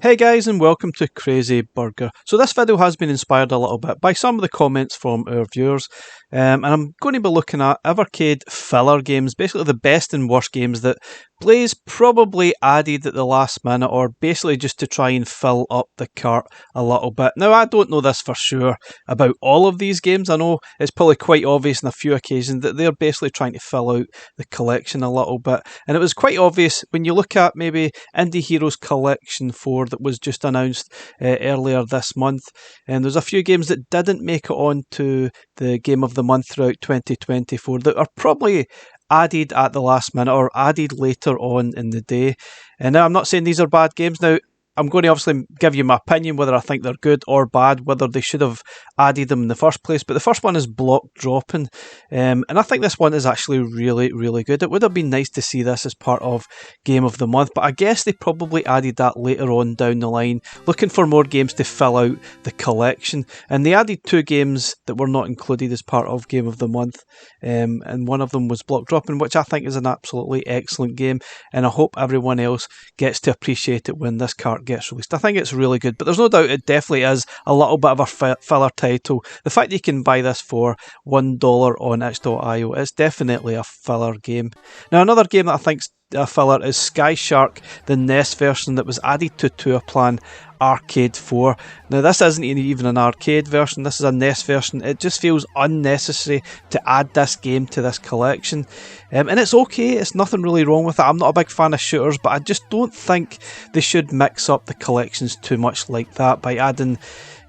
Hey guys, and welcome to Crazy Burger. So this video has been inspired a little bit by some of the comments from our viewers, and I'm going to be looking at Evercade filler games, basically the best and worst games that Blaze probably added at the last minute, or basically just to try and fill up the cart a little bit. Now I don't know this for sure about all of these games. I know it's probably quite obvious on a few occasions that they're basically trying to fill out the collection a little bit, and it was quite obvious when you look at maybe Indie Heroes Collection 4 that was just announced earlier this month, and there's a few games that didn't make it on to the Game of the Month throughout 2024 that are probably added at the last minute or added later on in the day. And now I'm not saying these are bad games. Now I'm going to obviously give you my opinion whether I think they're good or bad, whether they should have added them in the first place. But the first one is Block Dropping, and I think this one is actually really, really good. It would have been nice to see this as part of Game of the Month, but I guess they probably added that later on down the line, looking for more games to fill out the collection. And they added two games that were not included as part of Game of the Month, and one of them was Block Dropping, which I think is an absolutely excellent game, and I hope everyone else gets to appreciate it when this cart gets released. I think it's really good, but there's no doubt it definitely is a little bit of a filler title. The fact that you can buy this for $1 on itch.io is definitely a filler game. Now another game that I think's a filler is Sky Shark, the NES version that was added to Tour Plan Arcade 4. Now this isn't even an arcade version, this is a NES version. It just feels unnecessary to add this game to this collection, and it's okay, it's nothing really wrong with it. I'm not a big fan of shooters, but I just don't think they should mix up the collections too much like that by adding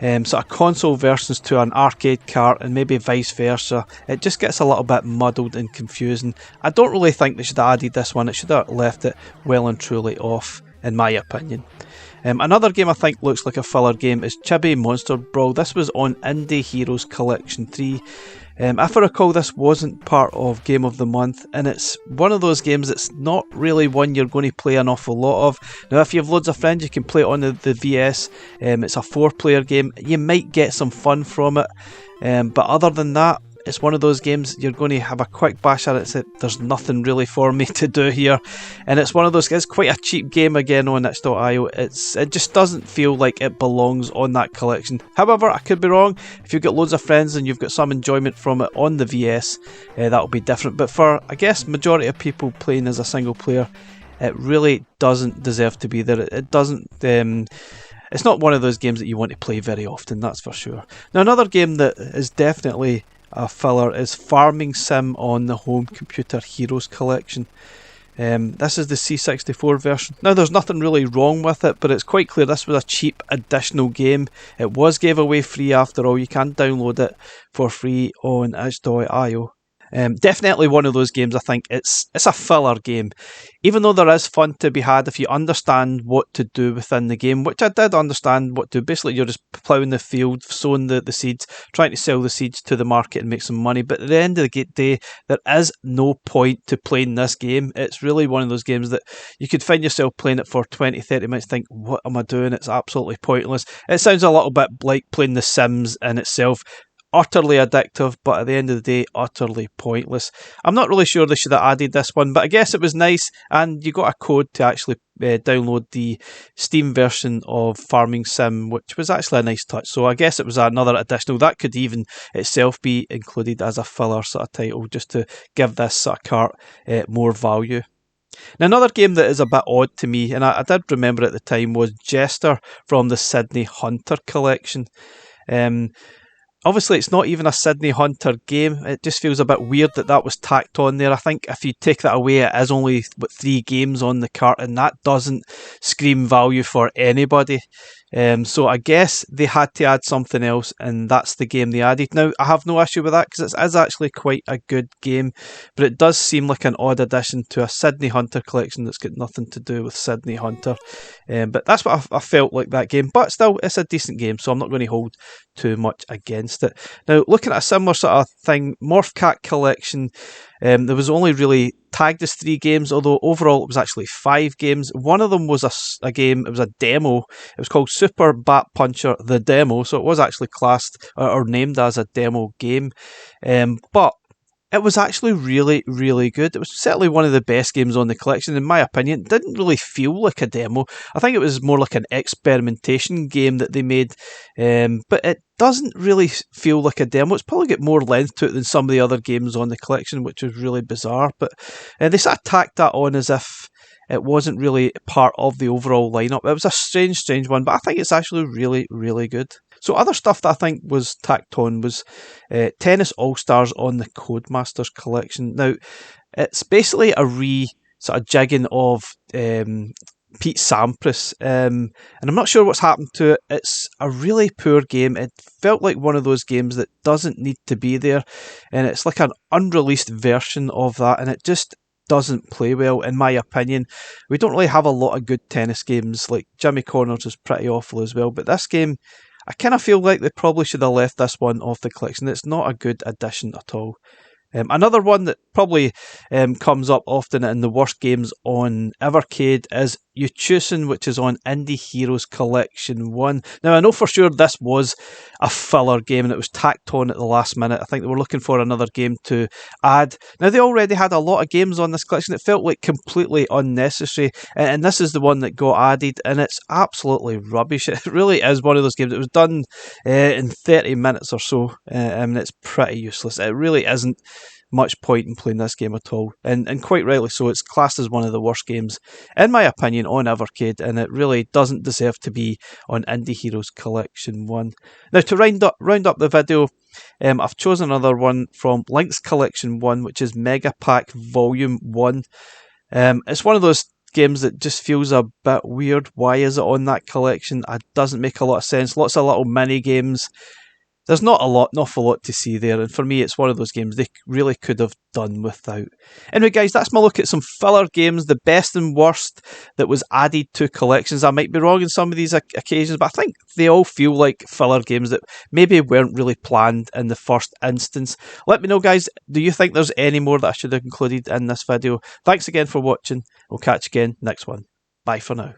sort of console versions to an arcade cart and maybe vice versa. It just gets a little bit muddled and confusing. I don't really think they should have added this one. It should have left it well and truly off, in my opinion. Another game I think looks like a filler game is Chubby Monster Bro. This was on Indie Heroes Collection 3. If I recall, this wasn't part of Game of the Month, and it's one of those games that's not really one you're going to play an awful lot of. Now if you have loads of friends, you can play it on the VS. It's a 4-player game. You might get some fun from it, but other than that, it's one of those games you're going to have a quick bash at it. There's nothing really for me to do here, and it's one of those. It's quite a cheap game again on itch.io. It just doesn't feel like it belongs on that collection. However, I could be wrong. If you've got loads of friends and you've got some enjoyment from it on the VS, that'll be different. But for, I guess, majority of people playing as a single player, it really doesn't deserve to be there. It doesn't. It's not one of those games that you want to play very often. That's for sure. Now another game that is definitely a filler is Farming Sim on the Home Computer Heroes Collection. This is the C64 version. Now there's nothing really wrong with it, but it's quite clear this was a cheap additional game. It was gave away free after all. You can download it for free on itch.io. Definitely one of those games. I think it's a filler game, even though there is fun to be had if you understand what to do within the game, which I did understand what to. Basically you're just ploughing the field, sowing the seeds, trying to sell the seeds to the market and make some money. But at the end of the day, there is no point to playing this game. It's really one of those games that you could find yourself playing it for 20-30 minutes, think, what am I doing? It's absolutely pointless. It sounds a little bit like playing The Sims in itself. Utterly addictive, but at the end of the day, utterly pointless. I'm not really sure they should have added this one, but I guess it was nice, and you got a code to actually download the Steam version of Farming Sim, which was actually a nice touch. So I guess it was another additional. That could even itself be included as a filler sort of title, just to give this sort of cart more value. Now another game that is a bit odd to me, and I did remember at the time, was Jester from the Sydney Hunter collection. Obviously, it's not even a Sydney Hunter game. It just feels a bit weird that was tacked on there. I think if you take that away, it is only 3 games on the cart, and that doesn't scream value for anybody. So I guess they had to add something else, and that's the game they added. Now, I have no issue with that because it is actually quite a good game, but it does seem like an odd addition to a Sydney Hunter collection that's got nothing to do with Sydney Hunter. But that's what I felt like that game. But still, it's a decent game, so I'm not going to hold too much against it. Now, looking at a similar sort of thing, Morphcat collection, there was only really tagged as 3 games, although overall it was actually 5 games. One of them was a game, it was a demo. It was called Super Bat Puncher, the demo, so it was actually classed or named as a demo game. But It was actually really, really good. It was certainly one of the best games on the collection, in my opinion. It didn't really feel like a demo. I think it was more like an experimentation game that they made, but it doesn't really feel like a demo. It's probably got more length to it than some of the other games on the collection, which was really bizarre. But they sort of tacked that on as if it wasn't really part of the overall lineup. It was a strange, strange one, but I think it's actually really, really good. So other stuff that I think was tacked on was Tennis Allstars on the Codemasters collection. Now, it's basically a sort of jigging of Pete Sampras, and I'm not sure what's happened to it. It's a really poor game. It felt like one of those games that doesn't need to be there, and it's like an unreleased version of that, and it just doesn't play well, in my opinion. We don't really have a lot of good tennis games. Like Jimmy Connors is pretty awful as well, but this game, I kind of feel like they probably should have left this one off the collection. It's not a good addition at all. Another one that probably comes up often in the worst games on Evercade is Chusen, which is on Indie Heroes Collection 1. Now, I know for sure this was a filler game and it was tacked on at the last minute. I think they were looking for another game to add. Now, they already had a lot of games on this collection. It felt like completely unnecessary, and this is the one that got added, and it's absolutely rubbish. It really is one of those games. It was done in 30 minutes or so, and it's pretty useless. It really isn't much point in playing this game at all, and quite rightly so. It's classed as one of the worst games, in my opinion, on Evercade, and it really doesn't deserve to be on Indie Heroes Collection 1. Now, to round up the video, I've chosen another one from Link's Collection 1, which is Mega Pack Volume 1. It's one of those games that just feels a bit weird. Why is it on that collection? It doesn't make a lot of sense. Lots of little mini games. There's not an awful lot to see there, and for me, it's one of those games they really could have done without. Anyway, guys, that's my look at some filler games, the best and worst that was added to collections. I might be wrong in some of these occasions, but I think they all feel like filler games that maybe weren't really planned in the first instance. Let me know, guys, do you think there's any more that I should have included in this video? Thanks again for watching. We'll catch you again next one. Bye for now.